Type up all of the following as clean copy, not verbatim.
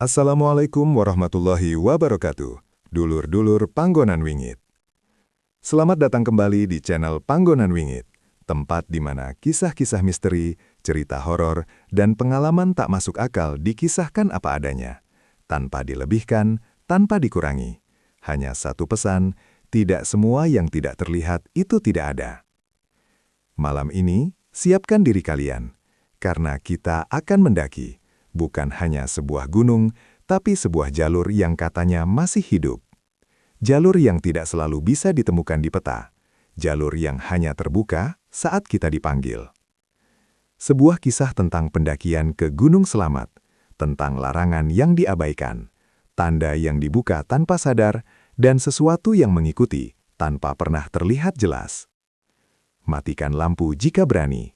Assalamualaikum warahmatullahi wabarakatuh. Dulur-dulur Panggonan Wingit. Selamat datang kembali di channel Panggonan Wingit, tempat di mana kisah-kisah misteri, cerita horor, dan pengalaman tak masuk akal dikisahkan apa adanya, tanpa dilebihkan, tanpa dikurangi. Hanya satu pesan, tidak semua yang tidak terlihat itu tidak ada. Malam ini, siapkan diri kalian, karena kita akan mendaki. Bukan hanya sebuah gunung, tapi sebuah jalur yang katanya masih hidup. Jalur yang tidak selalu bisa ditemukan di peta. Jalur yang hanya terbuka saat kita dipanggil. Sebuah kisah tentang pendakian ke Gunung Selamat, tentang larangan yang diabaikan, tanda yang dibuka tanpa sadar, dan sesuatu yang mengikuti tanpa pernah terlihat jelas. Matikan lampu jika berani.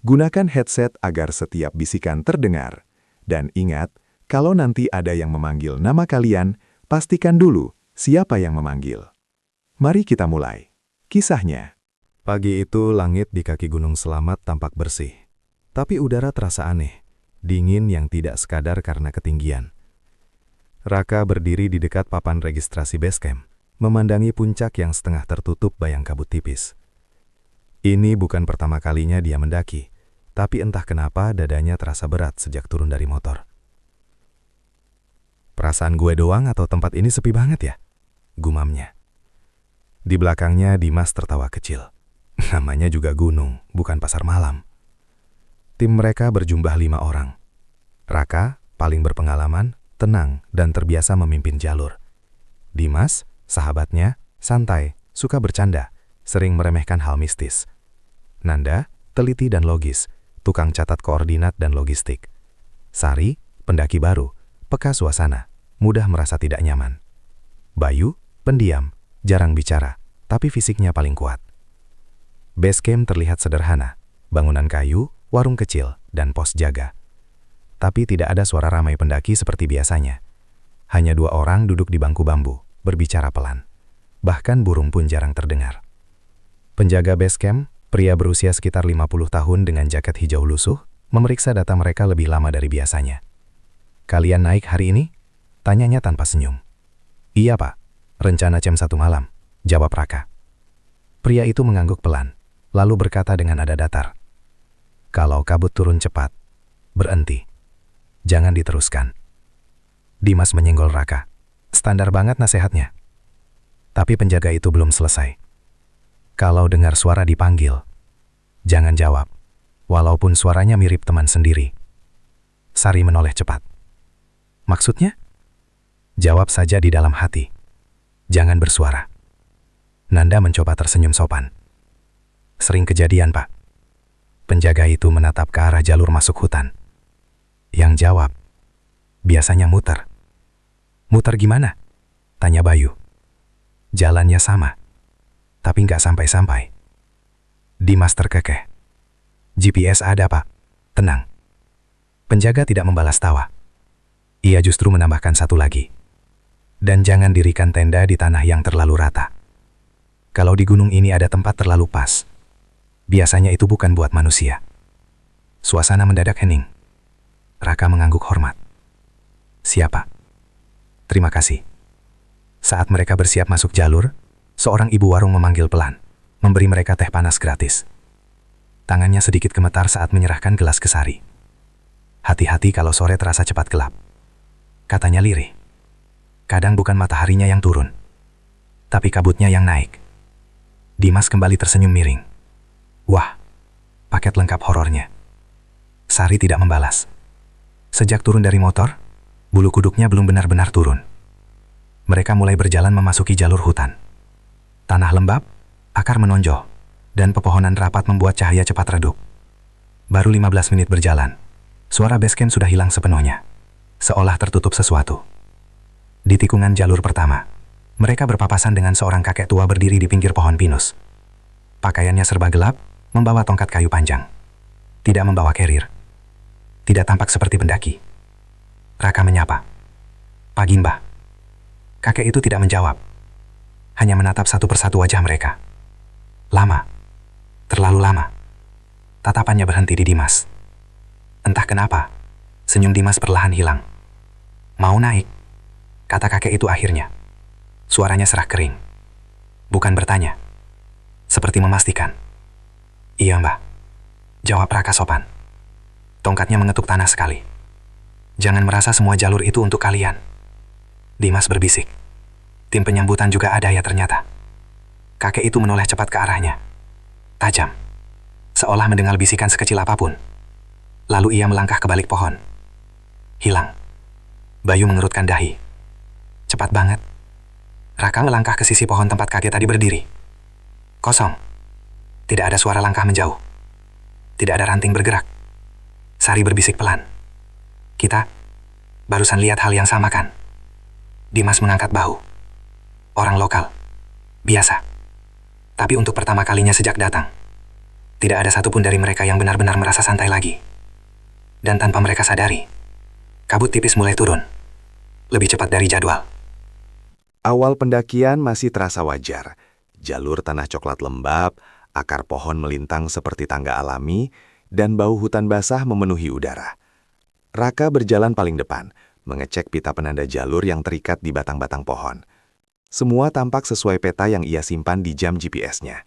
Gunakan headset agar setiap bisikan terdengar. Dan ingat, kalau nanti ada yang memanggil nama kalian, pastikan dulu siapa yang memanggil. Mari kita mulai. Kisahnya. Pagi itu langit di kaki Gunung Selamat tampak bersih. Tapi udara terasa aneh, dingin yang tidak sekadar karena ketinggian. Raka berdiri di dekat papan registrasi basecamp, memandangi puncak yang setengah tertutup bayang kabut tipis. Ini bukan pertama kalinya dia mendaki. Tapi entah kenapa dadanya terasa berat sejak turun dari motor. Perasaan gue doang atau tempat ini sepi banget ya? Gumamnya. Di belakangnya Dimas tertawa kecil. Namanya juga gunung, bukan pasar malam. Tim mereka berjumlah 5 orang. Raka, paling berpengalaman, tenang, dan terbiasa memimpin jalur. Dimas, sahabatnya, santai, suka bercanda, sering meremehkan hal mistis. Nanda, teliti dan logis, tukang catat koordinat dan logistik. Sari, pendaki baru, peka suasana, mudah merasa tidak nyaman. Bayu, pendiam, jarang bicara, tapi fisiknya paling kuat. Basecamp terlihat sederhana, bangunan kayu, warung kecil, dan pos jaga. Tapi tidak ada suara ramai pendaki seperti biasanya. Hanya 2 orang duduk di bangku bambu, berbicara pelan. Bahkan burung pun jarang terdengar. Penjaga basecamp, pria berusia sekitar 50 tahun dengan jaket hijau lusuh, memeriksa data mereka lebih lama dari biasanya. Kalian naik hari ini? Tanyanya tanpa senyum. Iya pak, rencana jam 1 malam, jawab Raka. Pria itu mengangguk pelan, lalu berkata dengan nada datar. Kalau kabut turun cepat, berhenti. Jangan diteruskan. Dimas menyenggol Raka. Standar banget nasihatnya. Tapi penjaga itu belum selesai. Kalau dengar suara dipanggil, jangan jawab, walaupun suaranya mirip teman sendiri. Sari menoleh cepat. Maksudnya? Jawab saja di dalam hati. Jangan bersuara. Nanda mencoba tersenyum sopan. Sering kejadian, Pak. Penjaga itu menatap ke arah jalur masuk hutan. Yang jawab, biasanya muter. Muter gimana? Tanya Bayu. Jalannya sama. Tapi nggak sampai-sampai. Dimas terkekeh. GPS ada, Pak. Tenang. Penjaga tidak membalas tawa. Ia justru menambahkan satu lagi. Dan jangan dirikan tenda di tanah yang terlalu rata. Kalau di gunung ini ada tempat terlalu pas, biasanya itu bukan buat manusia. Suasana mendadak hening. Raka mengangguk hormat. Siapa? Terima kasih. Saat mereka bersiap masuk jalur, seorang ibu warung memanggil pelan, memberi mereka teh panas gratis. Tangannya sedikit gemetar saat menyerahkan gelas ke Sari. Hati-hati kalau sore terasa cepat gelap. Katanya lirih. Kadang bukan mataharinya yang turun, tapi kabutnya yang naik. Dimas kembali tersenyum miring. Wah, paket lengkap horornya. Sari tidak membalas. Sejak turun dari motor, bulu kuduknya belum benar-benar turun. Mereka mulai berjalan memasuki jalur hutan. Tanah lembab, akar menonjol, dan pepohonan rapat membuat cahaya cepat redup. Baru 15 menit berjalan, suara basecamp sudah hilang sepenuhnya, seolah tertutup sesuatu. Di tikungan jalur pertama, mereka berpapasan dengan seorang kakek tua berdiri di pinggir pohon pinus. Pakaiannya serba gelap, membawa tongkat kayu panjang. Tidak membawa carrier. Tidak tampak seperti pendaki. Raka menyapa. Pagi, Mbah. Kakek itu tidak menjawab. Hanya menatap satu persatu wajah mereka. Lama. Terlalu lama. Tatapannya berhenti di Dimas. Entah kenapa, senyum Dimas perlahan hilang. Mau naik, kata kakek itu akhirnya. Suaranya serah kering. Bukan bertanya, seperti memastikan. Iya mbah, jawab Raka sopan. Tongkatnya mengetuk tanah sekali. Jangan merasa semua jalur itu untuk kalian. Dimas berbisik. Tim penyambutan juga ada ya ternyata. Kakek itu menoleh cepat ke arahnya. Tajam. Seolah mendengar bisikan sekecil apapun. Lalu ia melangkah ke balik pohon. Hilang. Bayu mengerutkan dahi. Cepat banget. Raka melangkah ke sisi pohon tempat kakek tadi berdiri. Kosong. Tidak ada suara langkah menjauh. Tidak ada ranting bergerak. Sari berbisik pelan. Kita barusan lihat hal yang sama kan? Dimas mengangkat bahu. Orang lokal. Biasa. Tapi untuk pertama kalinya sejak datang, tidak ada satupun dari mereka yang benar-benar merasa santai lagi. Dan tanpa mereka sadari, kabut tipis mulai turun. Lebih cepat dari jadwal. Awal pendakian masih terasa wajar. Jalur tanah coklat lembab, akar pohon melintang seperti tangga alami, dan bau hutan basah memenuhi udara. Raka berjalan paling depan, mengecek pita penanda jalur yang terikat di batang-batang pohon. Semua tampak sesuai peta yang ia simpan di jam GPS-nya.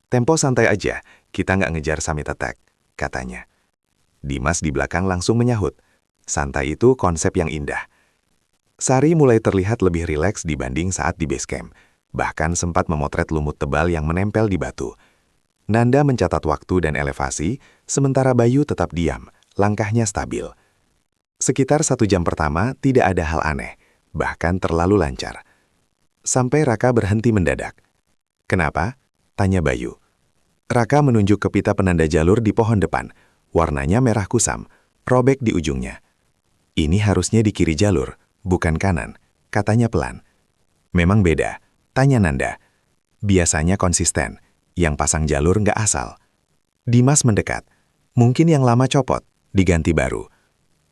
Tempo santai aja, kita nggak ngejar summit attack, katanya. Dimas di belakang langsung menyahut. Santai itu konsep yang indah. Sari mulai terlihat lebih rileks dibanding saat di base camp, bahkan sempat memotret lumut tebal yang menempel di batu. Nanda mencatat waktu dan elevasi, sementara Bayu tetap diam, langkahnya stabil. Sekitar 1 jam pertama tidak ada hal aneh, bahkan terlalu lancar. Sampai Raka berhenti mendadak. Kenapa? Tanya Bayu. Raka menunjuk ke pita penanda jalur di pohon depan, warnanya merah kusam, robek di ujungnya. Ini harusnya di kiri jalur, bukan kanan, katanya pelan. Memang beda, tanya Nanda. Biasanya konsisten, yang pasang jalur nggak asal. Dimas mendekat. Mungkin yang lama copot, diganti baru.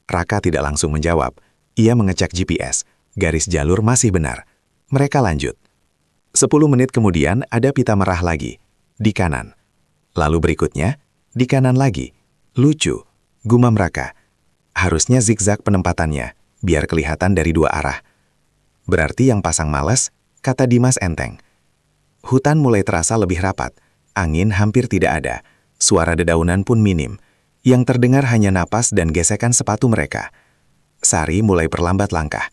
Raka tidak langsung menjawab. Ia mengecek GPS, garis jalur masih benar. Mereka lanjut. 10 menit kemudian ada pita merah lagi, di kanan. Lalu berikutnya, di kanan lagi. Lucu, gumam Raka. Harusnya zigzag penempatannya, biar kelihatan dari 2 arah. Berarti yang pasang malas, kata Dimas enteng. Hutan mulai terasa lebih rapat, angin hampir tidak ada, suara dedaunan pun minim. Yang terdengar hanya napas dan gesekan sepatu mereka. Sari mulai perlambat langkah.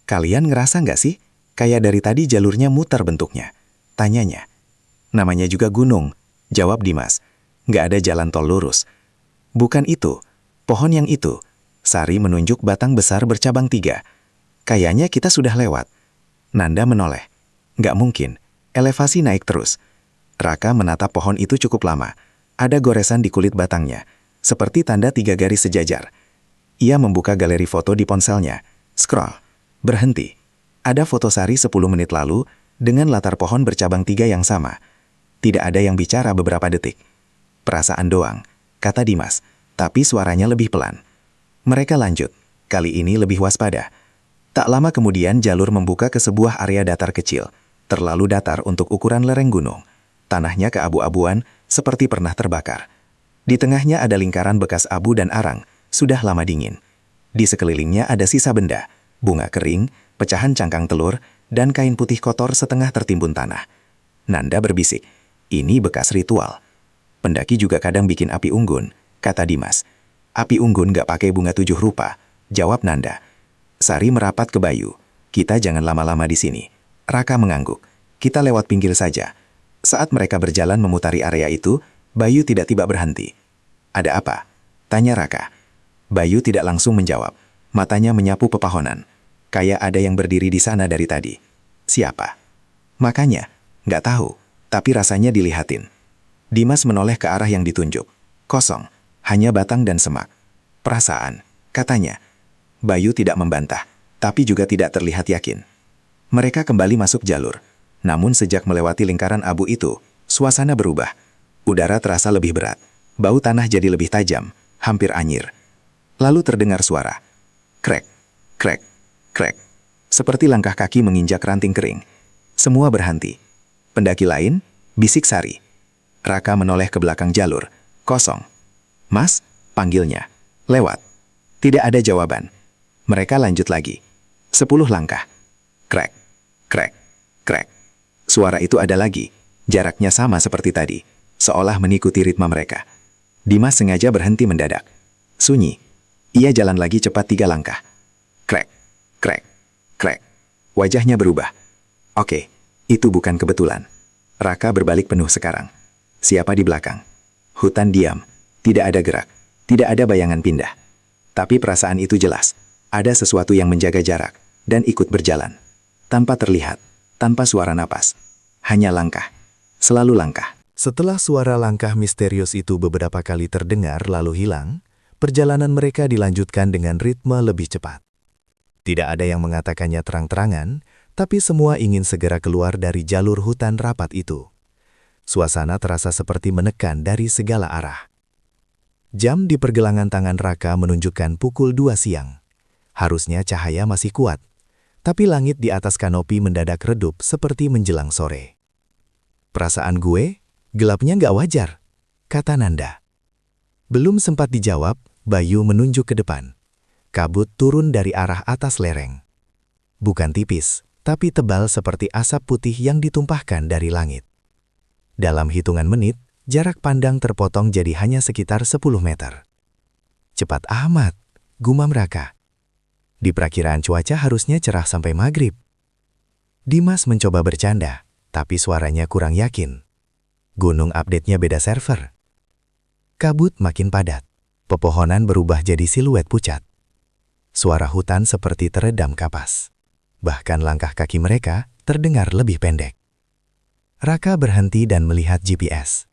Kalian ngerasa nggak sih, kayak dari tadi jalurnya muter bentuknya? Tanyanya. Namanya juga gunung, jawab Dimas. Nggak ada jalan tol lurus. Bukan itu, pohon yang itu. Sari menunjuk batang besar bercabang 3. Kayaknya kita sudah lewat. Nanda menoleh. Nggak mungkin, elevasi naik terus. Raka menatap pohon itu cukup lama. Ada goresan di kulit batangnya, seperti tanda 3 garis sejajar. Ia membuka galeri foto di ponselnya. Scroll. Berhenti. Ada foto Sari 10 menit lalu dengan latar pohon bercabang 3 yang sama. Tidak ada yang bicara beberapa detik. Perasaan doang, kata Dimas, tapi suaranya lebih pelan. Mereka lanjut, kali ini lebih waspada. Tak lama kemudian jalur membuka ke sebuah area datar kecil, terlalu datar untuk ukuran lereng gunung. Tanahnya keabu-abuan, seperti pernah terbakar. Di tengahnya ada lingkaran bekas abu dan arang, sudah lama dingin. Di sekelilingnya ada sisa benda, bunga kering, pecahan cangkang telur, dan kain putih kotor setengah tertimbun tanah. Nanda berbisik, ini bekas ritual. Pendaki juga kadang bikin api unggun, kata Dimas. Api unggun gak pakai bunga 7 rupa, jawab Nanda. Sari merapat ke Bayu. Kita jangan lama-lama di sini. Raka mengangguk. Kita lewat pinggir saja. Saat mereka berjalan memutari area itu, Bayu tiba-tiba berhenti. Ada apa? Tanya Raka. Bayu tidak langsung menjawab. Matanya menyapu pepohonan. Kayak ada yang berdiri di sana dari tadi. Siapa? Makanya, nggak tahu, tapi rasanya dilihatin. Dimas menoleh ke arah yang ditunjuk. Kosong. Hanya batang dan semak. Perasaan, katanya. Bayu tidak membantah, tapi juga tidak terlihat yakin. Mereka kembali masuk jalur. Namun sejak melewati lingkaran abu itu, suasana berubah. Udara terasa lebih berat. Bau tanah jadi lebih tajam, hampir anyir. Lalu terdengar suara. Krek, krek, krek. Seperti langkah kaki menginjak ranting kering. Semua berhenti. Pendaki lain, bisik Sari. Raka menoleh ke belakang jalur. Kosong. Mas, panggilnya. Lewat. Tidak ada jawaban. Mereka lanjut lagi. 10 langkah. Krek, krek, krek. Suara itu ada lagi. Jaraknya sama seperti tadi, seolah mengikuti ritme mereka. Dimas sengaja berhenti mendadak. Sunyi. Ia jalan lagi cepat 3 langkah. Krek, krek, krek. Wajahnya berubah. Oke, itu bukan kebetulan. Raka berbalik penuh sekarang. Siapa di belakang? Hutan diam. Tidak ada gerak. Tidak ada bayangan pindah. Tapi perasaan itu jelas. Ada sesuatu yang menjaga jarak dan ikut berjalan. Tanpa terlihat, tanpa suara napas. Hanya langkah. Selalu langkah. Setelah suara langkah misterius itu beberapa kali terdengar lalu hilang, perjalanan mereka dilanjutkan dengan ritme lebih cepat. Tidak ada yang mengatakannya terang-terangan, tapi semua ingin segera keluar dari jalur hutan rapat itu. Suasana terasa seperti menekan dari segala arah. Jam di pergelangan tangan Raka menunjukkan pukul 2 siang. Harusnya cahaya masih kuat, tapi langit di atas kanopi mendadak redup seperti menjelang sore. Perasaan gue, gelapnya nggak wajar, kata Nanda. Belum sempat dijawab, Bayu menunjuk ke depan. Kabut turun dari arah atas lereng. Bukan tipis, tapi tebal seperti asap putih yang ditumpahkan dari langit. Dalam hitungan menit, jarak pandang terpotong jadi hanya sekitar 10 meter. Cepat amat, gumam Raka. Di perakiraan cuaca harusnya cerah sampai maghrib. Dimas mencoba bercanda, tapi suaranya kurang yakin. Gunung update-nya beda server. Kabut makin padat. Pepohonan berubah jadi siluet pucat. Suara hutan seperti teredam kapas. Bahkan langkah kaki mereka terdengar lebih pendek. Raka berhenti dan melihat GPS.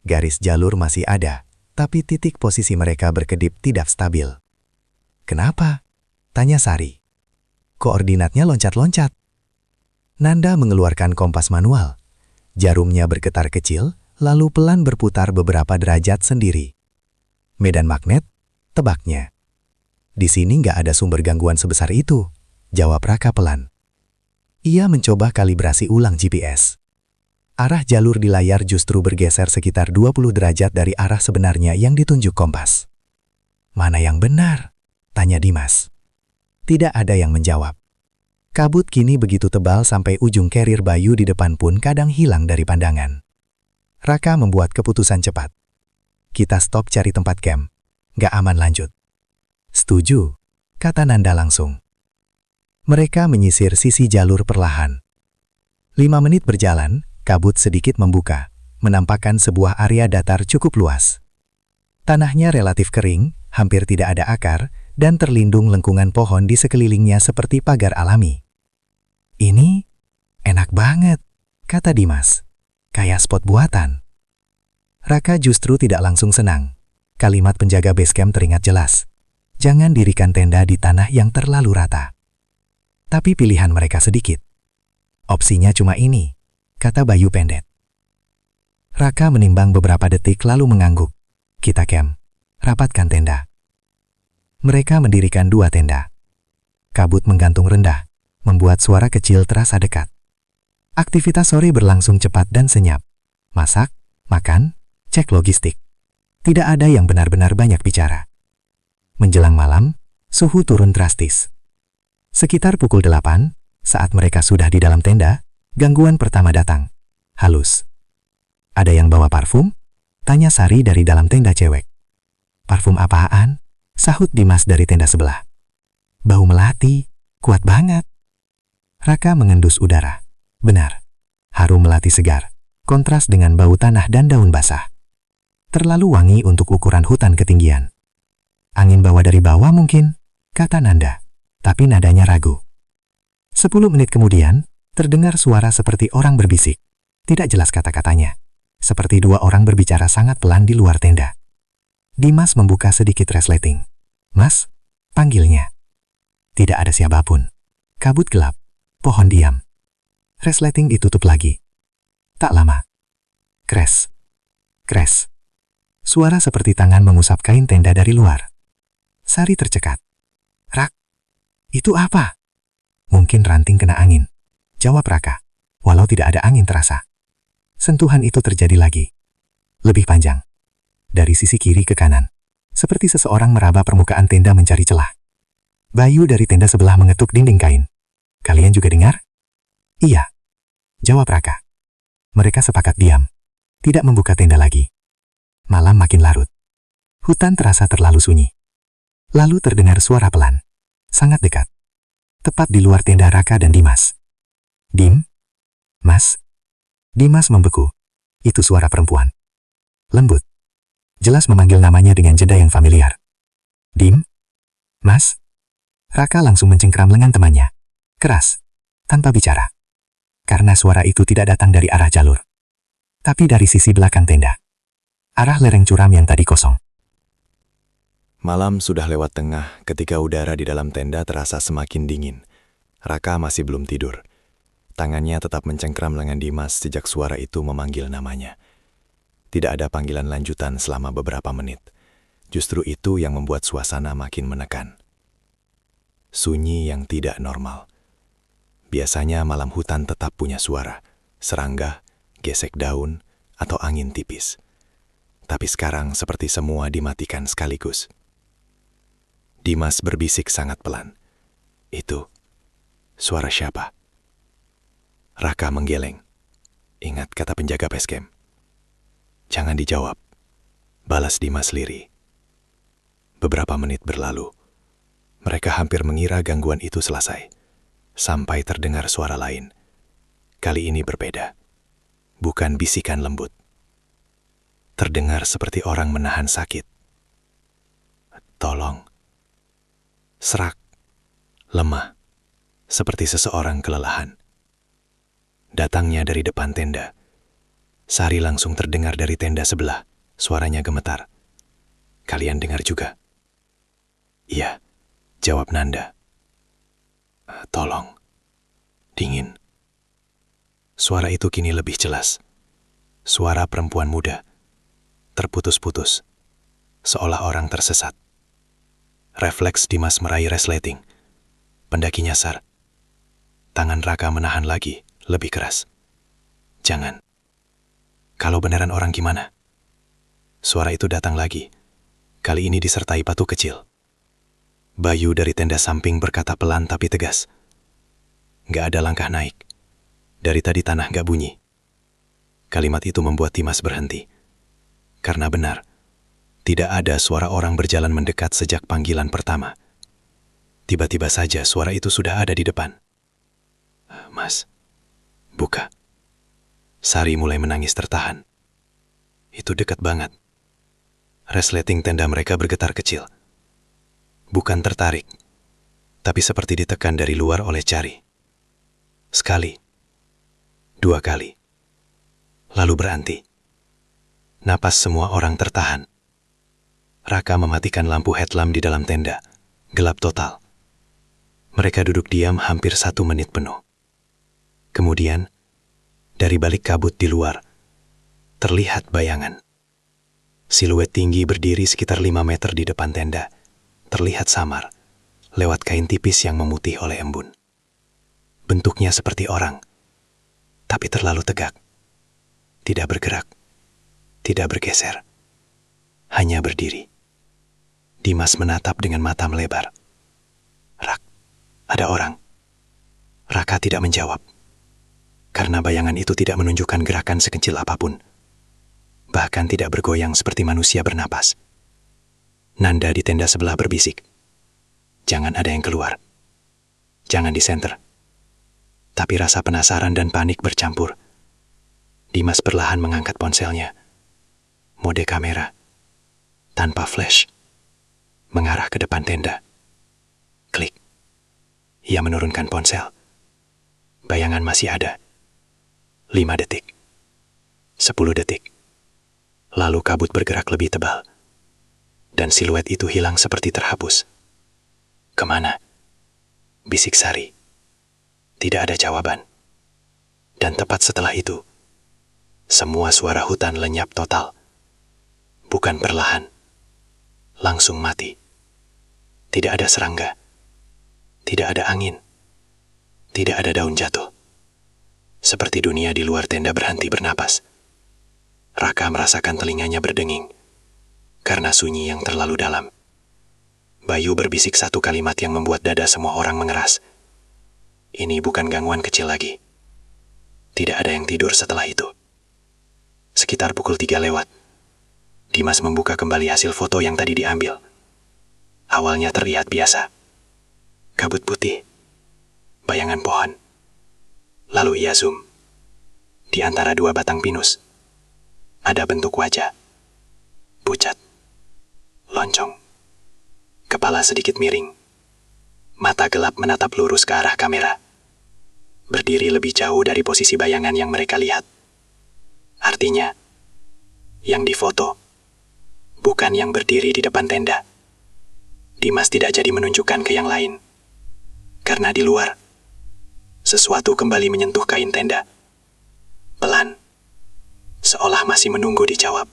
Garis jalur masih ada, tapi titik posisi mereka berkedip tidak stabil. Kenapa? Tanya Sari. Koordinatnya loncat-loncat. Nanda mengeluarkan kompas manual. Jarumnya bergetar kecil, lalu pelan berputar beberapa derajat sendiri. Medan magnet? Tebaknya. Di sini nggak ada sumber gangguan sebesar itu, jawab Raka pelan. Ia mencoba kalibrasi ulang GPS. Arah jalur di layar justru bergeser sekitar 20 derajat dari arah sebenarnya yang ditunjuk kompas. Mana yang benar? Tanya Dimas. Tidak ada yang menjawab. Kabut kini begitu tebal sampai ujung carrier Bayu di depan pun kadang hilang dari pandangan. Raka membuat keputusan cepat. Kita stop cari tempat camp. Nggak aman lanjut. Setuju, kata Nanda langsung. Mereka menyisir sisi jalur perlahan. 5 menit berjalan, kabut sedikit membuka, menampakkan sebuah area datar cukup luas. Tanahnya relatif kering, hampir tidak ada akar, dan terlindung lengkungan pohon di sekelilingnya seperti pagar alami. Ini enak banget, kata Dimas. Kayak spot buatan. Raka justru tidak langsung senang. Kalimat penjaga base camp teringat jelas. Jangan dirikan tenda di tanah yang terlalu rata. Tapi pilihan mereka sedikit. Opsinya cuma ini, kata Bayu pendet. Raka menimbang beberapa detik lalu mengangguk. Kita camp, rapatkan tenda. Mereka mendirikan 2 tenda. Kabut menggantung rendah, membuat suara kecil terasa dekat. Aktivitas sore berlangsung cepat dan senyap. Masak, makan, cek logistik. Tidak ada yang benar-benar banyak bicara. Menjelang malam, suhu turun drastis. Sekitar pukul 8, saat mereka sudah di dalam tenda, gangguan pertama datang. Halus. Ada yang bawa parfum? Tanya Sari dari dalam tenda cewek. Parfum apaan? Sahut Dimas dari tenda sebelah. Bau melati, kuat banget. Raka mengendus udara. Benar. Harum melati segar, kontras dengan bau tanah dan daun basah. Terlalu wangi untuk ukuran hutan ketinggian. Angin bawa dari bawah mungkin, kata Nanda, tapi nadanya ragu. 10 menit kemudian, terdengar suara seperti orang berbisik. Tidak jelas kata-katanya. Seperti 2 orang berbicara sangat pelan di luar tenda. Dimas membuka sedikit resleting. Mas, panggilnya. Tidak ada siapapun. Kabut gelap, pohon diam. Resleting ditutup lagi. Tak lama. Kres. Kres. Suara seperti tangan mengusap kain tenda dari luar. Sari tercekat. Rak, itu apa? Mungkin ranting kena angin. Jawab Raka, walau tidak ada angin terasa. Sentuhan itu terjadi lagi. Lebih panjang. Dari sisi kiri ke kanan. Seperti seseorang meraba permukaan tenda mencari celah. Bayu dari tenda sebelah mengetuk dinding kain. Kalian juga dengar? Iya, jawab Raka. Mereka sepakat diam, tidak membuka tenda lagi. Malam makin larut. Hutan terasa terlalu sunyi. Lalu terdengar suara pelan, sangat dekat. Tepat di luar tenda Raka dan Dimas. Dim? Mas? Dimas membeku. Itu suara perempuan. Lembut. Jelas memanggil namanya dengan jeda yang familiar. Dim? Mas? Raka langsung mencengkram lengan temannya. Keras, tanpa bicara. Karena suara itu tidak datang dari arah jalur, tapi dari sisi belakang tenda. Arah lereng curam yang tadi kosong. Malam sudah lewat tengah ketika udara di dalam tenda terasa semakin dingin. Raka masih belum tidur. Tangannya tetap mencengkram lengan Dimas sejak suara itu memanggil namanya. Tidak ada panggilan lanjutan selama beberapa menit. Justru itu yang membuat suasana makin menekan. Sunyi yang tidak normal. Biasanya malam hutan tetap punya suara, serangga, gesek daun, atau angin tipis. Tapi sekarang seperti semua dimatikan sekaligus. Dimas berbisik sangat pelan. Itu, suara siapa? Raka menggeleng. Ingat kata penjaga base camp. Jangan dijawab, balas Dimas lirih. Beberapa menit berlalu. Mereka hampir mengira gangguan itu selesai. Sampai terdengar suara lain. Kali ini berbeda. Bukan bisikan lembut. Terdengar seperti orang menahan sakit. Tolong. Serak. Lemah. Seperti seseorang kelelahan. Datangnya dari depan tenda. Sari langsung terdengar dari tenda sebelah. Suaranya gemetar. Kalian dengar juga? Iya, jawab Nanda. Tolong. Dingin. Suara itu kini lebih jelas. Suara perempuan muda. Terputus-putus. Seolah orang tersesat. Refleks Dimas meraih resleting. Pendaki nyasar. Tangan Raka menahan lagi, lebih keras. Jangan. Kalau beneran orang gimana? Suara itu datang lagi. Kali ini disertai batu kecil. Bayu dari tenda samping berkata pelan tapi tegas. Gak ada langkah naik. Dari tadi tanah gak bunyi. Kalimat itu membuat Dimas berhenti. Karena benar, tidak ada suara orang berjalan mendekat sejak panggilan pertama. Tiba-tiba saja suara itu sudah ada di depan. Mas, buka. Sari mulai menangis tertahan. Itu dekat banget. Resleting tenda mereka bergetar kecil. Bukan tertarik, tapi seperti ditekan dari luar oleh jari. Sekali, dua kali, lalu berhenti. Napas semua orang tertahan. Raka mematikan lampu headlamp di dalam tenda, gelap total. Mereka duduk diam hampir 1 menit penuh. Kemudian, dari balik kabut di luar, terlihat bayangan. Siluet tinggi berdiri sekitar 5 meter di depan tenda. Terlihat samar, lewat kain tipis yang memutih oleh embun. Bentuknya seperti orang, tapi terlalu tegak. Tidak bergerak, tidak bergeser, hanya berdiri. Dimas menatap dengan mata melebar. Rak, ada orang. Raka tidak menjawab, karena bayangan itu tidak menunjukkan gerakan sekecil apapun. Bahkan tidak bergoyang seperti manusia bernapas. Nanda di tenda sebelah berbisik. Jangan ada yang keluar. Jangan disenter. Tapi rasa penasaran dan panik bercampur. Dimas perlahan mengangkat ponselnya. Mode kamera. Tanpa flash. Mengarah ke depan tenda. Klik. Ia menurunkan ponsel. Bayangan masih ada. 5 detik. 10 detik. Lalu kabut bergerak lebih tebal. Dan siluet itu hilang seperti terhapus. Kemana? Bisik Sari. Tidak ada jawaban. Dan tepat setelah itu, semua suara hutan lenyap total. Bukan perlahan. Langsung mati. Tidak ada serangga. Tidak ada angin. Tidak ada daun jatuh. Seperti dunia di luar tenda berhenti bernapas. Raka merasakan telinganya berdenging. Karena sunyi yang terlalu dalam. Bayu berbisik satu kalimat yang membuat dada semua orang mengeras. Ini bukan gangguan kecil lagi. Tidak ada yang tidur setelah itu. Sekitar pukul 3 lewat. Dimas membuka kembali hasil foto yang tadi diambil. Awalnya terlihat biasa. Kabut putih. Bayangan pohon. Lalu ia zoom. Di antara dua batang pinus, ada bentuk wajah. Pucat. Loncong. Kepala sedikit miring. Mata gelap menatap lurus ke arah kamera. Berdiri lebih jauh dari posisi bayangan yang mereka lihat. Artinya, yang difoto bukan yang berdiri di depan tenda. Dimas tidak jadi menunjukkan ke yang lain. Karena di luar, sesuatu kembali menyentuh kain tenda. Pelan, seolah masih menunggu dijawab.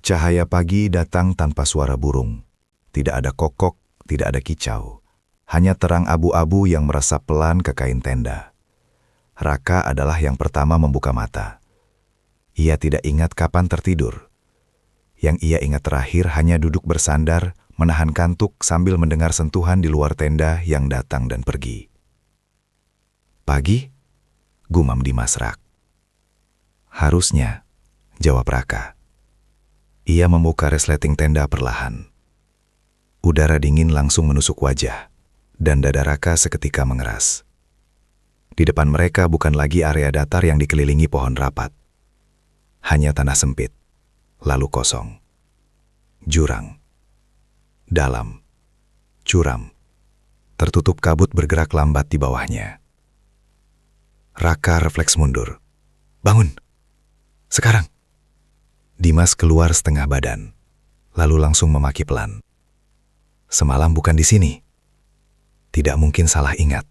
Cahaya pagi datang tanpa suara burung. Tidak ada kokok, tidak ada kicau. Hanya terang abu-abu yang meresap pelan ke kain tenda. Raka adalah yang pertama membuka mata. Ia tidak ingat kapan tertidur. Yang ia ingat terakhir hanya duduk bersandar, menahan kantuk sambil mendengar sentuhan di luar tenda yang datang dan pergi. Pagi? Gumam Dimas Rak. Harusnya, jawab Raka. Ia membuka resleting tenda perlahan. Udara dingin langsung menusuk wajah, dan dada Raka seketika mengeras. Di depan mereka bukan lagi area datar yang dikelilingi pohon rapat. Hanya tanah sempit, lalu kosong. Jurang. Dalam. Curam. Tertutup kabut bergerak lambat di bawahnya. Raka refleks mundur. Bangun! Sekarang! Dimas keluar setengah badan, lalu langsung memaki pelan. Semalam bukan di sini. Tidak mungkin salah ingat.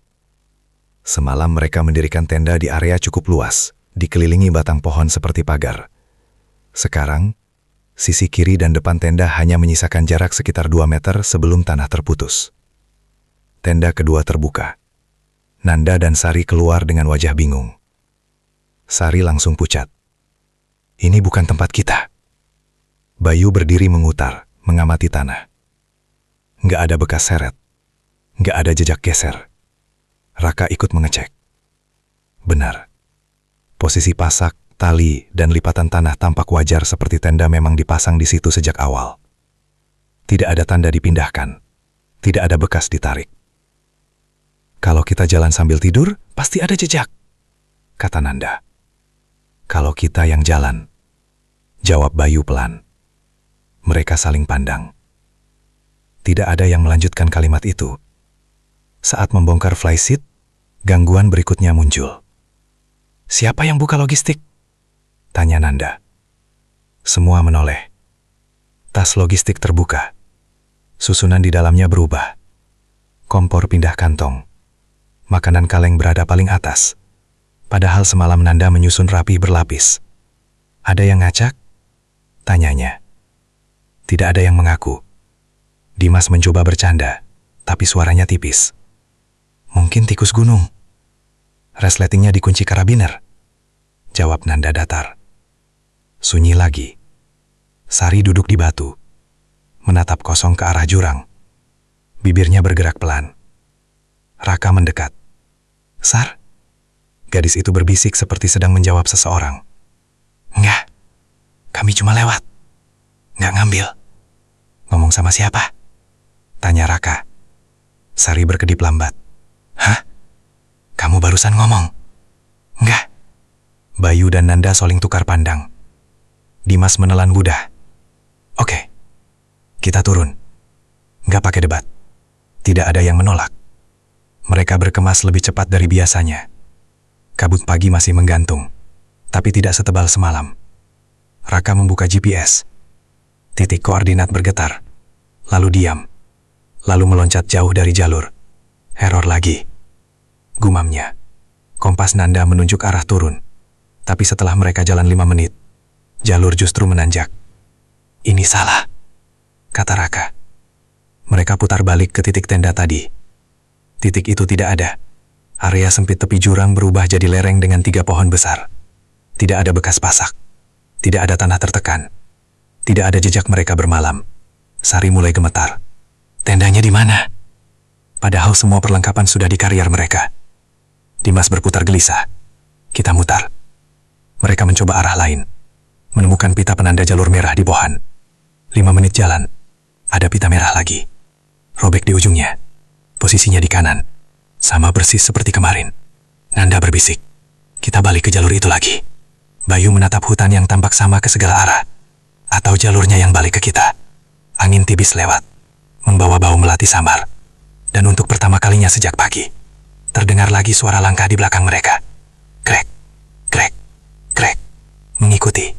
Semalam mereka mendirikan tenda di area cukup luas, dikelilingi batang pohon seperti pagar. Sekarang, sisi kiri dan depan tenda hanya menyisakan jarak sekitar 2 meter sebelum tanah terputus. Tenda kedua terbuka. Nanda dan Sari keluar dengan wajah bingung. Sari langsung pucat. Ini bukan tempat kita. Bayu berdiri mengutar, mengamati tanah. Nggak ada bekas seret. Nggak ada jejak geser. Raka ikut mengecek. Benar. Posisi pasak, tali, dan lipatan tanah tampak wajar seperti tenda memang dipasang di situ sejak awal. Tidak ada tanda dipindahkan. Tidak ada bekas ditarik. Kalau kita jalan sambil tidur, pasti ada jejak, kata Nanda. Kalau kita yang jalan, jawab Bayu pelan. Mereka saling pandang. Tidak ada yang melanjutkan kalimat itu. Saat membongkar flysheet, gangguan berikutnya muncul. Siapa yang buka logistik? Tanya Nanda. Semua menoleh. Tas logistik terbuka. Susunan di dalamnya berubah. Kompor pindah kantong. Makanan kaleng berada paling atas. Padahal semalam Nanda menyusun rapi berlapis. Ada yang ngacak? Tanyanya. Tidak ada yang mengaku. Dimas mencoba bercanda, tapi suaranya tipis. Mungkin tikus gunung. Resletingnya dikunci karabiner. Jawab Nanda datar. Sunyi lagi. Sari duduk di batu, menatap kosong ke arah jurang. Bibirnya bergerak pelan. Raka mendekat. Sar? Gadis itu berbisik seperti sedang menjawab seseorang. Enggak, kami cuma lewat. Enggak ngambil. Ngomong sama siapa? Tanya Raka. Sari berkedip lambat. Hah? Kamu barusan ngomong? Enggak. Bayu dan Nanda saling tukar pandang. Dimas menelan ludah. Oke, kita turun. Enggak pakai debat. Tidak ada yang menolak. Mereka berkemas lebih cepat dari biasanya. Kabut pagi masih menggantung, tapi tidak setebal semalam. Raka membuka GPS. Titik koordinat bergetar, lalu diam, lalu meloncat jauh dari jalur. Error lagi. Gumamnya. Kompas Nanda menunjuk arah turun, tapi setelah mereka jalan 5 menit, jalur justru menanjak. Ini salah, kata Raka. Mereka putar balik ke titik tenda tadi. Titik itu tidak ada. Area sempit tepi jurang berubah jadi lereng dengan 3 pohon besar. Tidak ada bekas pasak. Tidak ada tanah tertekan. Tidak ada jejak mereka bermalam. Sari mulai gemetar. Tendanya di mana? Padahal semua perlengkapan sudah di karier mereka. Dimas berputar gelisah. Kita mutar. Mereka mencoba arah lain. Menemukan pita penanda jalur merah di pohon. 5 menit jalan. Ada pita merah lagi. Robek di ujungnya. Posisinya di kanan. Sama persis seperti kemarin. Nanda berbisik. Kita balik ke jalur itu lagi. Bayu menatap hutan yang tampak sama ke segala arah. Atau jalurnya yang balik ke kita. Angin tipis lewat. Membawa bau melati samar. Dan untuk pertama kalinya sejak pagi, terdengar lagi suara langkah di belakang mereka. Krek, krek, krek. Mengikuti.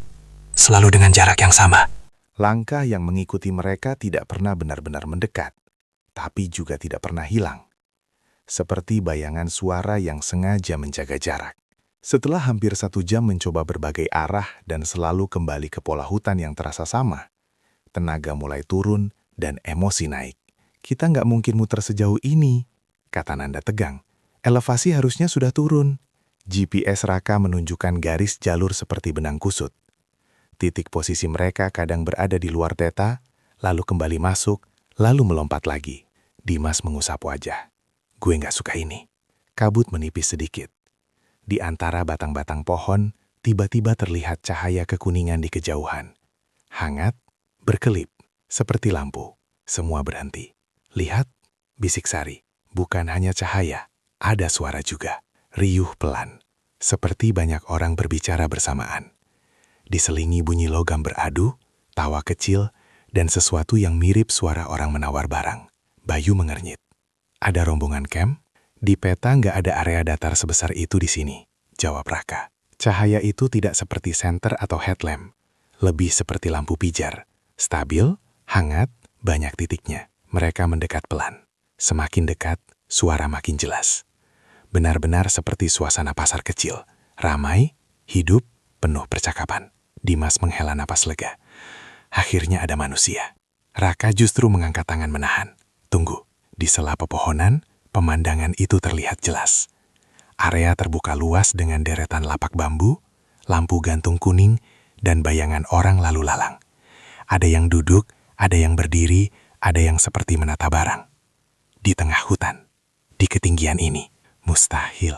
Selalu dengan jarak yang sama. Langkah yang mengikuti mereka tidak pernah benar-benar mendekat, tapi juga tidak pernah hilang. Seperti bayangan suara yang sengaja menjaga jarak. Setelah hampir 1 jam mencoba berbagai arah dan selalu kembali ke pola hutan yang terasa sama, tenaga mulai turun dan emosi naik. Kita nggak mungkin muter sejauh ini, kata Nanda tegang. Elevasi harusnya sudah turun. GPS Raka menunjukkan garis jalur seperti benang kusut. Titik posisi mereka kadang berada di luar peta, lalu kembali masuk, lalu melompat lagi. Dimas mengusap wajah. Gue nggak suka ini. Kabut menipis sedikit. Di antara batang-batang pohon, tiba-tiba terlihat cahaya kekuningan di kejauhan. Hangat, berkelip, seperti lampu. Semua berhenti. Lihat, bisik Sari. Bukan hanya cahaya, ada suara juga. Riuh pelan, seperti banyak orang berbicara bersamaan. Diselingi bunyi logam beradu, tawa kecil, dan sesuatu yang mirip suara orang menawar barang. Bayu mengernyit. Ada rombongan camp? Di peta nggak ada area datar sebesar itu di sini, jawab Raka. Cahaya itu tidak seperti senter atau headlamp. Lebih seperti lampu pijar. Stabil, hangat, banyak titiknya. Mereka mendekat pelan. Semakin dekat, suara makin jelas. Benar-benar seperti suasana pasar kecil. Ramai, hidup, penuh percakapan. Dimas menghela napas lega. Akhirnya ada manusia. Raka justru mengangkat tangan menahan. Tunggu, di sela pepohonan, pemandangan itu terlihat jelas. Area terbuka luas dengan deretan lapak bambu, lampu gantung kuning, dan bayangan orang lalu lalang. Ada yang duduk, ada yang berdiri, ada yang seperti menata barang. Di tengah hutan, di ketinggian ini, mustahil,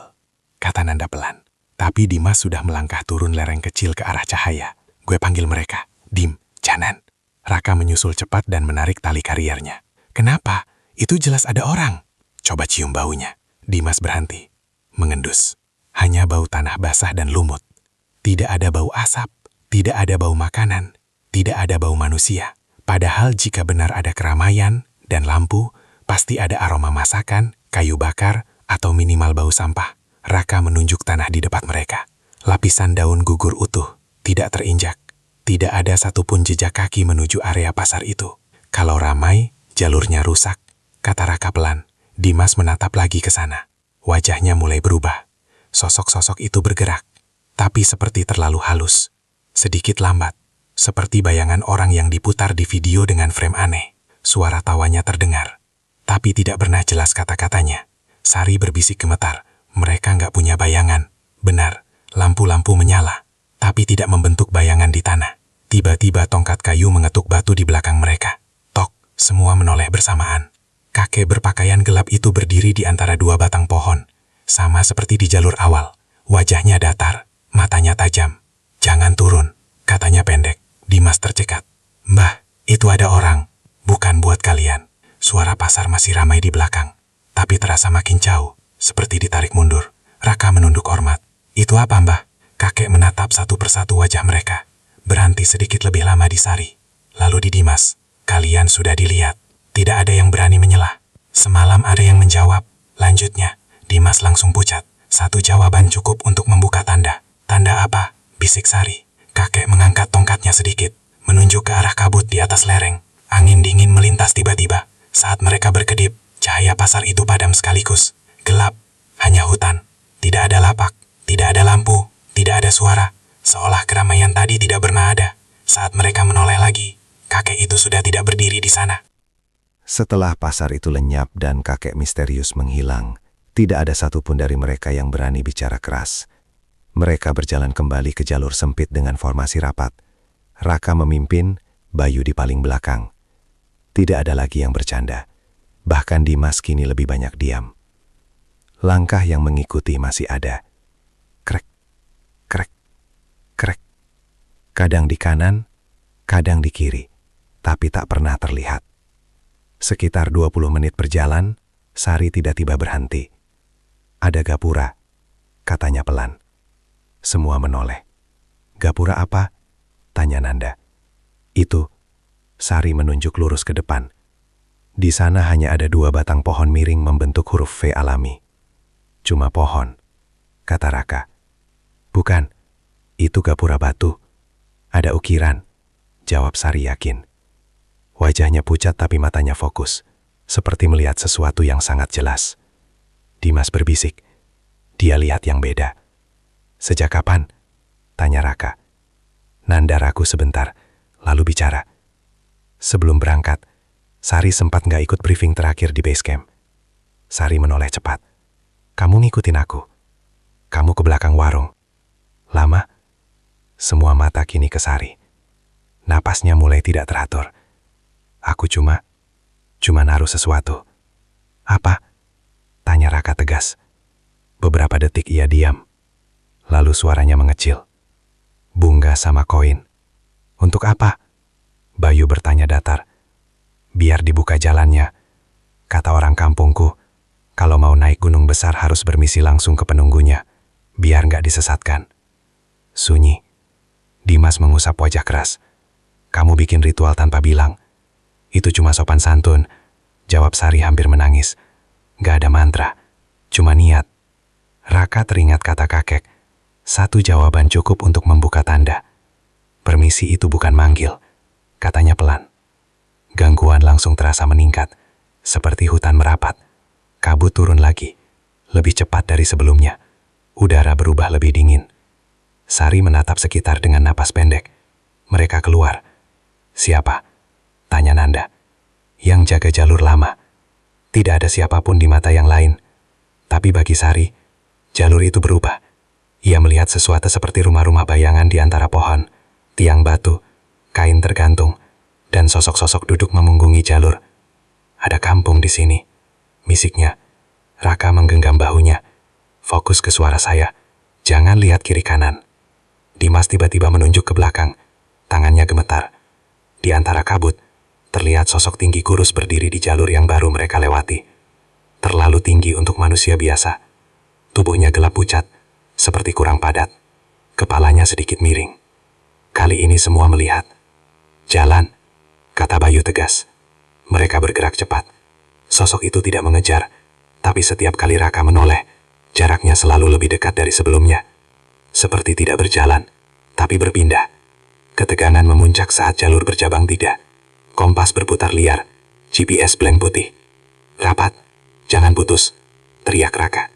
kata Nanda pelan. Tapi Dimas sudah melangkah turun lereng kecil ke arah cahaya. Gue panggil mereka. Dim, Janan. Raka menyusul cepat dan menarik tali kariernya. Kenapa? Itu jelas ada orang. Coba cium baunya. Dimas berhenti. Mengendus. Hanya bau tanah basah dan lumut. Tidak ada bau asap. Tidak ada bau makanan. Tidak ada bau manusia. Padahal jika benar ada keramaian dan lampu, pasti ada aroma masakan, kayu bakar, atau minimal bau sampah. Raka menunjuk tanah di depan mereka. Lapisan daun gugur utuh, tidak terinjak. Tidak ada satupun jejak kaki menuju area pasar itu. Kalau ramai, jalurnya rusak, kata Raka pelan. Dimas menatap lagi ke sana. Wajahnya mulai berubah. Sosok-sosok itu bergerak, tapi seperti terlalu halus. Sedikit lambat, seperti bayangan orang yang diputar di video dengan frame aneh. Suara tawanya terdengar, tapi tidak pernah jelas kata-katanya. Sari berbisik gemetar. Mereka nggak punya bayangan. Benar, lampu-lampu menyala, tapi tidak membentuk bayangan di tanah. Tiba-tiba tongkat kayu mengetuk batu di belakang mereka. Tok, semua menoleh bersamaan. Kakek berpakaian gelap itu berdiri di antara 2 batang pohon. Sama seperti di jalur awal. Wajahnya datar, matanya tajam. Jangan turun, katanya pendek. Dimas tercekat. Mbah, itu ada orang. Bukan buat kalian. Suara pasar masih ramai di belakang. Tapi terasa makin jauh, seperti ditarik mundur. Raka menunduk hormat. Itu apa, Mbah? Kakek menatap satu persatu wajah mereka. Berhenti sedikit lebih lama di Sari. Lalu di Dimas. Kalian sudah dilihat. Tidak ada yang berani menyelah. Semalam ada yang menjawab. Lanjutnya, Dimas langsung pucat. Satu jawaban cukup untuk membuka tanda. Tanda apa? Bisik Sari. Kakek mengangkat tongkatnya sedikit, menunjuk ke arah kabut di atas lereng. Angin dingin melintas tiba-tiba. Saat mereka berkedip, cahaya pasar itu padam sekaligus. Gelap, hanya hutan. Tidak ada lapak, tidak ada lampu, tidak ada suara. Seolah keramaian tadi tidak pernah ada. Saat mereka menoleh lagi, kakek itu sudah tidak berdiri di sana. Setelah pasar itu lenyap dan kakek misterius menghilang, tidak ada satupun dari mereka yang berani bicara keras. Mereka berjalan kembali ke jalur sempit dengan formasi rapat. Raka memimpin, Bayu di paling belakang. Tidak ada lagi yang bercanda. Bahkan Dimas kini lebih banyak diam. Langkah yang mengikuti masih ada. Krek, krek, krek. Kadang di kanan, kadang di kiri, tapi tak pernah terlihat. Sekitar 20 menit berjalan, Sari tiba-tiba berhenti. Ada gapura, katanya pelan. Semua menoleh. Gapura apa? Tanya Nanda. Itu, Sari menunjuk lurus ke depan. Di sana hanya ada 2 batang pohon miring membentuk huruf V alami. Cuma pohon, kata Raka. Bukan, itu gapura batu. Ada ukiran, jawab Sari yakin. Wajahnya pucat tapi matanya fokus, seperti melihat sesuatu yang sangat jelas. Dimas berbisik, dia lihat yang beda. Sejak kapan? Tanya Raka. Nanda ragu sebentar, lalu bicara. Sebelum berangkat, Sari sempat nggak ikut briefing terakhir di base camp. Sari menoleh cepat. Kamu ngikutin aku. Kamu ke belakang warung. Lama? Semua mata kini ke Sari. Napasnya mulai tidak teratur. Aku cuma naruh sesuatu. Apa? Tanya Raka tegas. Beberapa detik ia diam. Lalu suaranya mengecil. Bunga sama koin. Untuk apa? Bayu bertanya datar. Biar dibuka jalannya. Kata orang kampungku, kalau mau naik gunung besar harus bermisi langsung ke penunggunya. Biar nggak disesatkan. Sunyi. Dimas mengusap wajah keras. Kamu bikin ritual tanpa bilang. Itu cuma sopan santun, jawab Sari hampir menangis. Gak ada mantra, cuma niat. Raka teringat kata kakek. Satu jawaban cukup untuk membuka tanda. Permisi itu bukan manggil, katanya pelan. Gangguan langsung terasa meningkat, seperti hutan merapat. Kabut turun lagi, lebih cepat dari sebelumnya. Udara berubah lebih dingin. Sari menatap sekitar dengan napas pendek. Mereka keluar. Siapa? Tanya Nanda. Yang jaga jalur lama. Tidak ada siapapun di mata yang lain. Tapi bagi Sari, jalur itu berubah. Ia melihat sesuatu seperti rumah-rumah bayangan di antara pohon, tiang batu, kain tergantung, dan sosok-sosok duduk memunggungi jalur. Ada kampung di sini, bisiknya. Raka menggenggam bahunya. Fokus ke suara saya. Jangan lihat kiri kanan. Dimas tiba-tiba menunjuk ke belakang. Tangannya gemetar. Di antara kabut, terlihat sosok tinggi kurus berdiri di jalur yang baru mereka lewati. Terlalu tinggi untuk manusia biasa. Tubuhnya gelap pucat, seperti kurang padat. Kepalanya sedikit miring. Kali ini semua melihat. Jalan, kata Bayu tegas. Mereka bergerak cepat. Sosok itu tidak mengejar, tapi setiap kali Raka menoleh, jaraknya selalu lebih dekat dari sebelumnya. Seperti tidak berjalan, tapi berpindah. Ketegangan memuncak saat jalur bercabang tidak. Kompas berputar liar, GPS blank putih. Rapat, jangan putus, teriak Raka.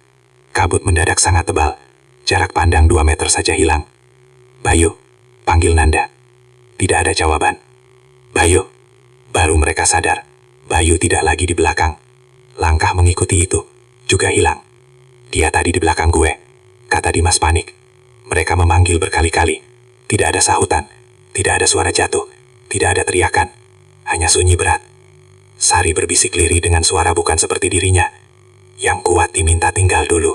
Kabut mendadak sangat tebal, jarak pandang 2 meter saja hilang. Bayu, panggil Nanda. Tidak ada jawaban. Bayu, baru mereka sadar. Bayu tidak lagi di belakang. Langkah mengikuti itu, juga hilang. Dia tadi di belakang gue, kata Dimas panik. Mereka memanggil berkali-kali. Tidak ada sahutan, tidak ada suara jatuh, tidak ada teriakan. Hanya sunyi berat. Sari berbisik lirih dengan suara bukan seperti dirinya. Yang kuat diminta tinggal dulu.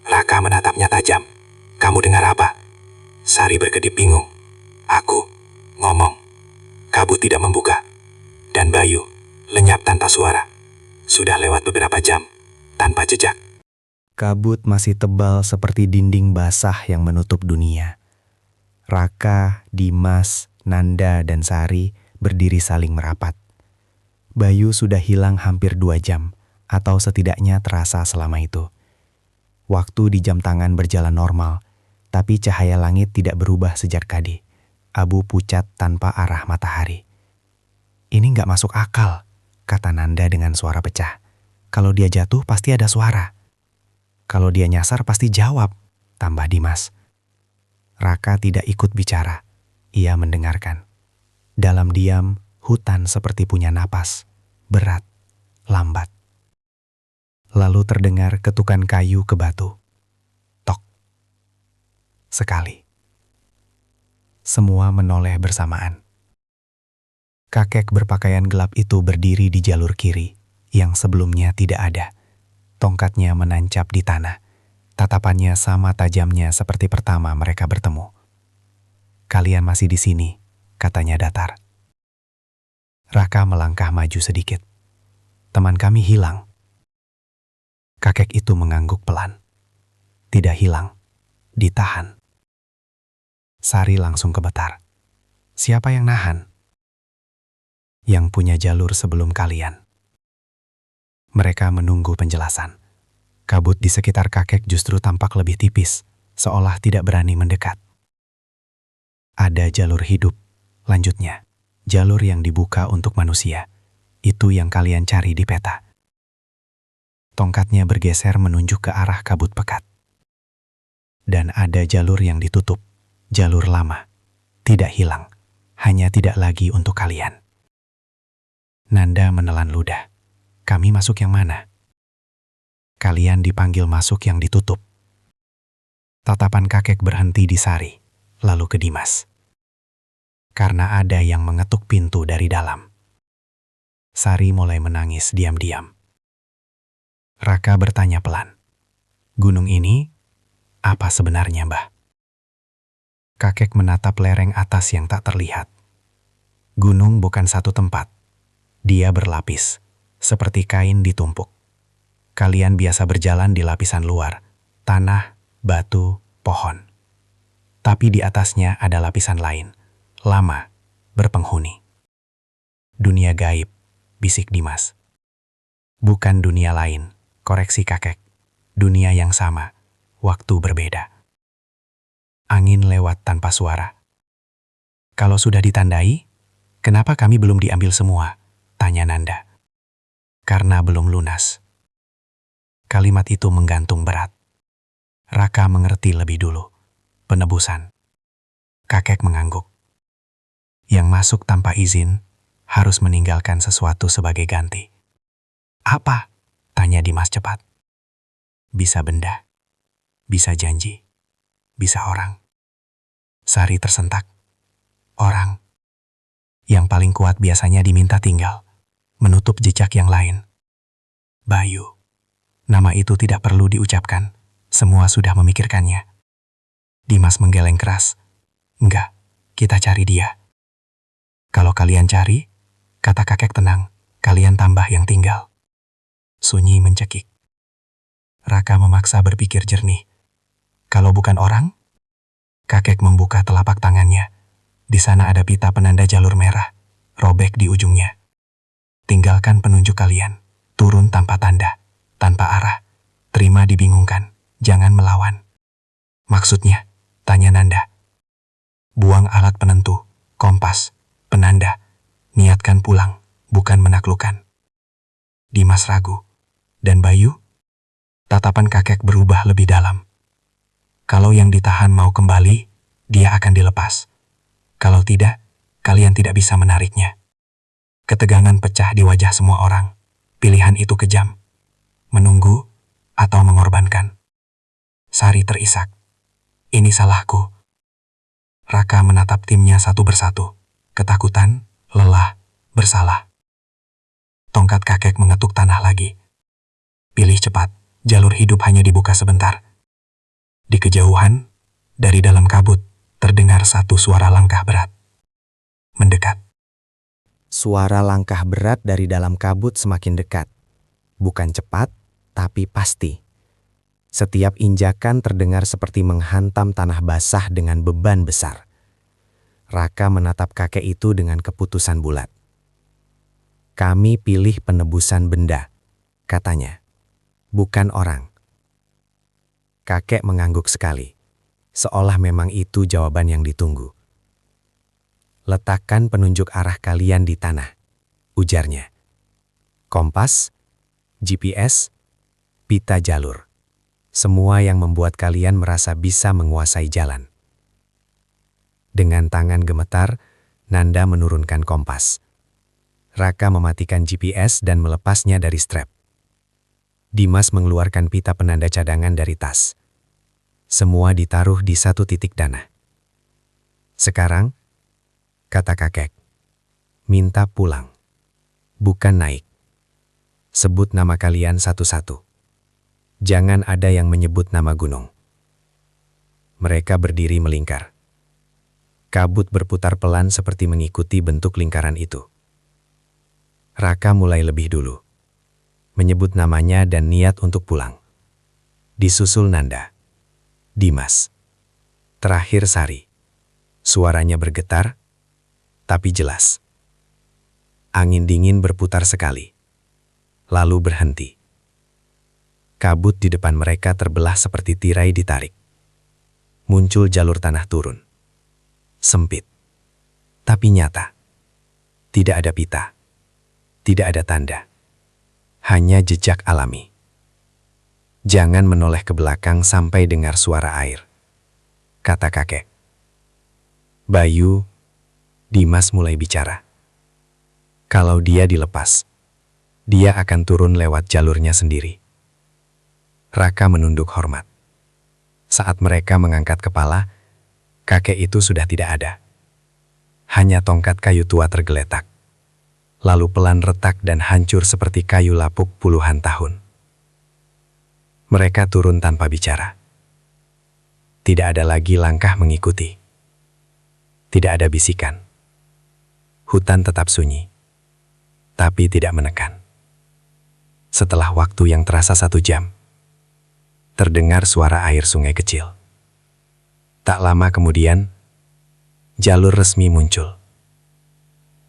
Raka menatapnya tajam. Kamu dengar apa? Sari berkedip bingung. Aku ngomong. Kabut tidak membuka. Dan Bayu lenyap tanpa suara. Sudah lewat beberapa jam, tanpa jejak. Kabut masih tebal seperti dinding basah yang menutup dunia. Raka, Dimas, Nanda, dan Sari berdiri saling merapat. Bayu sudah hilang hampir 2 jam, atau setidaknya terasa selama itu. Waktu di jam tangan berjalan normal, tapi cahaya langit tidak berubah sejak tadi. Abu pucat tanpa arah matahari. Ini nggak masuk akal, kata Nanda dengan suara pecah. Kalau dia jatuh pasti ada suara. Kalau dia nyasar pasti jawab, tambah Dimas. Raka tidak ikut bicara. Ia mendengarkan. Dalam diam, hutan seperti punya napas. berat, lambat. Lalu terdengar ketukan kayu ke batu. Tok. Sekali. Semua menoleh bersamaan. Kakek berpakaian gelap itu berdiri di jalur kiri, yang sebelumnya tidak ada. Tongkatnya menancap di tanah. Tatapannya sama tajamnya seperti pertama mereka bertemu. "Kalian masih di sini," katanya datar. Raka melangkah maju sedikit. "Teman kami hilang." Kakek itu mengangguk pelan. Tidak hilang, ditahan. Sari langsung gemetar. "Siapa yang nahan?" "Yang punya jalur sebelum kalian." Mereka menunggu penjelasan. Kabut di sekitar kakek justru tampak lebih tipis, seolah tidak berani mendekat. "Ada jalur hidup," lanjutnya. "Jalur yang dibuka untuk manusia. Itu yang kalian cari di peta." Tongkatnya bergeser menunjuk ke arah kabut pekat. "Dan ada jalur yang ditutup, jalur lama. Tidak hilang, hanya tidak lagi untuk kalian." Nanda menelan ludah. "Kami masuk yang mana?" "Kalian dipanggil masuk yang ditutup." Tatapan kakek berhenti di Sari, lalu ke Dimas. "Karena ada yang mengetuk pintu dari dalam." Sari mulai menangis diam-diam. Raka bertanya pelan, "Gunung ini, apa sebenarnya, Mbah?" Kakek menatap lereng atas yang tak terlihat. Gunung bukan satu tempat. Dia berlapis, seperti kain ditumpuk. Kalian biasa berjalan di lapisan luar, tanah, batu, pohon. Tapi di atasnya ada lapisan lain, lama, berpenghuni. "Dunia gaib," bisik Dimas. "Bukan dunia lain," koreksi kakek. "Dunia yang sama, waktu berbeda." Angin lewat tanpa suara. "Kalau sudah ditandai, kenapa kami belum diambil semua?" tanya Nanda. "Karena belum lunas." Kalimat itu menggantung berat. Raka mengerti lebih dulu. Penebusan. Kakek mengangguk. "Yang masuk tanpa izin harus meninggalkan sesuatu sebagai ganti." "Apa?" tanya Dimas cepat. "Bisa benda, bisa janji, bisa orang." Sari tersentak. "Orang." Yang paling kuat biasanya diminta tinggal, menutup jejak yang lain. Bayu. Nama itu tidak perlu diucapkan, semua sudah memikirkannya. Dimas menggeleng keras. "Enggak, kita cari dia." "Kalau kalian cari," kata kakek tenang, "kalian tambah yang tinggal." Sunyi mencekik. Raka memaksa berpikir jernih. "Kalau bukan orang?" Kakek membuka telapak tangannya. Di sana ada pita penanda jalur merah, robek di ujungnya. "Tinggalkan penunjuk kalian, turun tanpa tanda, tanpa arah, terima dibingungkan, jangan melawan." "Maksudnya?" tanya Nanda. "Buang alat penentu, kompas, penanda, niatkan pulang, bukan menaklukkan." Dimas ragu. "Dan Bayu?" Tatapan kakek berubah lebih dalam. "Kalau yang ditahan mau kembali, dia akan dilepas. Kalau tidak, kalian tidak bisa menariknya." Ketegangan pecah di wajah semua orang. Pilihan itu kejam. Menunggu atau mengorbankan. Sari terisak. "Ini salahku." Raka menatap timnya satu persatu. Ketakutan, lelah, bersalah. Tongkat kakek mengetuk tanah lagi. "Pilih cepat, jalur hidup hanya dibuka sebentar." Di kejauhan, dari dalam kabut, terdengar satu suara langkah berat. Mendekat. Suara langkah berat dari dalam kabut semakin dekat. Bukan cepat, tapi pasti. Setiap injakan terdengar seperti menghantam tanah basah dengan beban besar. Raka menatap kakek itu dengan keputusan bulat. "Kami pilih penebusan benda," katanya. "Bukan orang." Kakek mengangguk sekali, seolah memang itu jawaban yang ditunggu. "Letakkan penunjuk arah kalian di tanah," ujarnya. "Kompas, GPS, pita jalur. Semua yang membuat kalian merasa bisa menguasai jalan." Dengan tangan gemetar, Nanda menurunkan kompas. Raka mematikan GPS dan melepasnya dari strap. Dimas mengeluarkan pita penanda cadangan dari tas. Semua ditaruh di satu titik dana. Sekarang, kata kakek, minta pulang, bukan naik. Sebut nama kalian satu-satu. Jangan ada yang menyebut nama gunung. Mereka berdiri melingkar. Kabut berputar pelan seperti mengikuti bentuk lingkaran itu. Raka mulai lebih dulu, menyebut namanya dan niat untuk pulang. Disusul Nanda, Dimas, terakhir Sari. Suaranya bergetar, tapi jelas. Angin dingin berputar sekali, lalu berhenti. Kabut di depan mereka terbelah seperti tirai ditarik. Muncul jalur tanah turun. Sempit, tapi nyata. Tidak ada pita, tidak ada tanda. Hanya jejak alami. Jangan menoleh ke belakang sampai dengar suara air, kata kakek. Bayu, Dimas mulai bicara. Kalau dia dilepas, dia akan turun lewat jalurnya sendiri. Raka menunduk hormat. Saat mereka mengangkat kepala, kakek itu sudah tidak ada. Hanya tongkat kayu tua tergeletak. Lalu pelan retak dan hancur seperti kayu lapuk puluhan tahun. Mereka turun tanpa bicara. Tidak ada lagi langkah mengikuti. Tidak ada bisikan. Hutan tetap sunyi, tapi tidak menekan. Setelah waktu yang terasa 1 jam, terdengar suara air sungai kecil. Tak lama kemudian, jalur resmi muncul.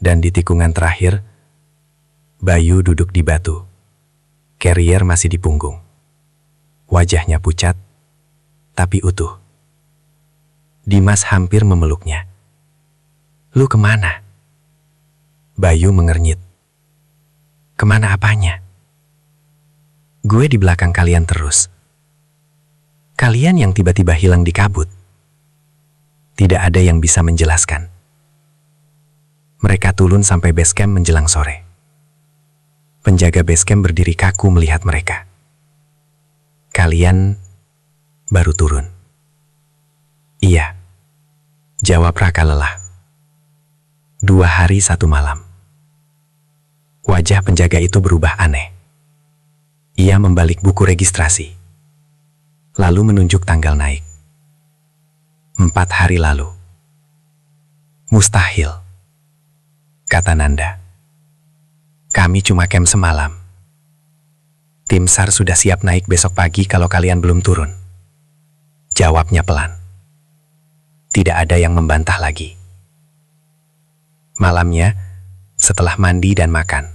Dan di tikungan terakhir, Bayu duduk di batu. Carrier masih di punggung. Wajahnya pucat, tapi utuh. Dimas hampir memeluknya. Lu kemana? Bayu mengernyit. Kemana apanya? Gue di belakang kalian terus. Kalian yang tiba-tiba hilang di kabut. Tidak ada yang bisa menjelaskan. Mereka turun sampai base camp menjelang sore. Penjaga base camp berdiri kaku melihat mereka. Kalian baru turun. Iya, jawab Raka lelah. 2 hari 1 malam. Wajah penjaga itu berubah aneh. Ia membalik buku registrasi, lalu menunjuk tanggal naik. 4 hari lalu. Mustahil, kata Nanda. Kami cuma camp semalam. Tim SAR sudah siap naik besok pagi kalau kalian belum turun. Jawabnya pelan. Tidak ada yang membantah lagi. Malamnya, setelah mandi dan makan,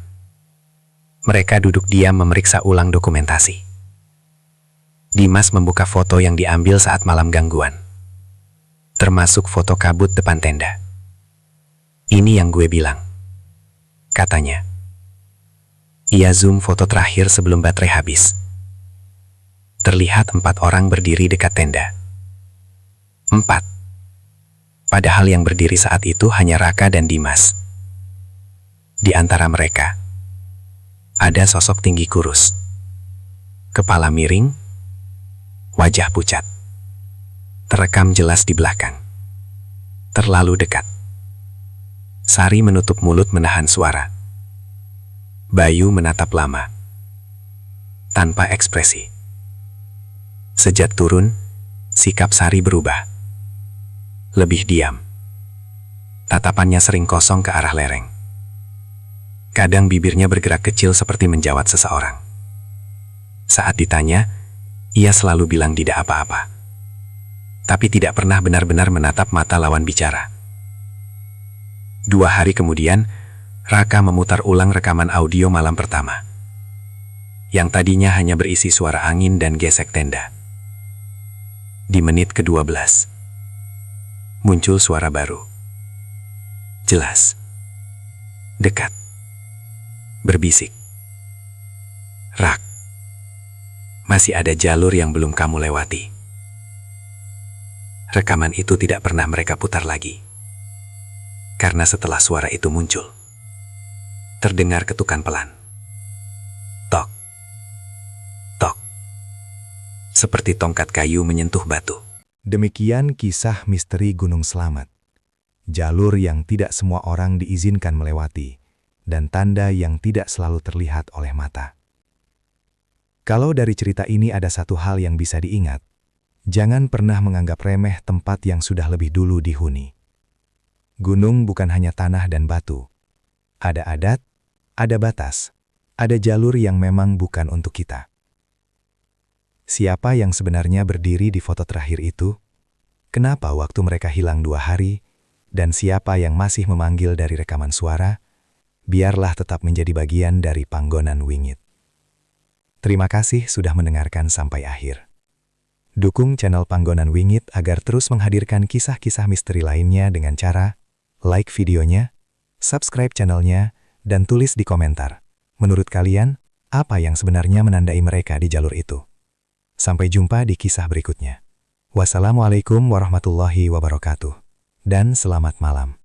mereka duduk diam memeriksa ulang dokumentasi. Dimas membuka foto yang diambil saat malam gangguan, termasuk foto kabut depan tenda. Ini yang gue bilang, katanya. Ia zoom foto terakhir sebelum baterai habis. Terlihat 4 orang berdiri dekat tenda. 4. Padahal yang berdiri saat itu hanya Raka dan Dimas. Di antara mereka, ada sosok tinggi kurus. Kepala miring, wajah pucat. Terekam jelas di belakang. Terlalu dekat. Sari menutup mulut menahan suara. Bayu menatap lama, tanpa ekspresi. Sejak turun, sikap Sari berubah. Lebih diam. Tatapannya sering kosong ke arah lereng. Kadang bibirnya bergerak kecil seperti menjawab seseorang. Saat ditanya, ia selalu bilang tidak apa-apa. Tapi tidak pernah benar-benar menatap mata lawan bicara. 2 hari kemudian, Raka memutar ulang rekaman audio malam pertama. Yang tadinya hanya berisi suara angin dan gesek tenda. Di menit ke-12, muncul suara baru. Jelas. Dekat. Berbisik. Rak. Masih ada jalur yang belum kamu lewati. Rekaman itu tidak pernah mereka putar lagi. Karena setelah suara itu muncul, Terdengar ketukan pelan. Tok. Tok. Seperti tongkat kayu menyentuh batu. Demikian kisah misteri Gunung Slamet. Jalur yang tidak semua orang diizinkan melewati, dan tanda yang tidak selalu terlihat oleh mata. Kalau dari cerita ini ada satu hal yang bisa diingat, jangan pernah menganggap remeh tempat yang sudah lebih dulu dihuni. Gunung bukan hanya tanah dan batu. Ada adat, ada batas, ada jalur yang memang bukan untuk kita. Siapa yang sebenarnya berdiri di foto terakhir itu? Kenapa waktu mereka hilang 2 hari? Dan siapa yang masih memanggil dari rekaman suara? Biarlah tetap menjadi bagian dari Panggonan Wingit. Terima kasih sudah mendengarkan sampai akhir. Dukung channel Panggonan Wingit agar terus menghadirkan kisah-kisah misteri lainnya dengan cara like videonya, subscribe channelnya, dan tulis di komentar. Menurut kalian, apa yang sebenarnya menandai mereka di jalur itu? Sampai jumpa di kisah berikutnya. Wassalamualaikum warahmatullahi wabarakatuh. Dan selamat malam.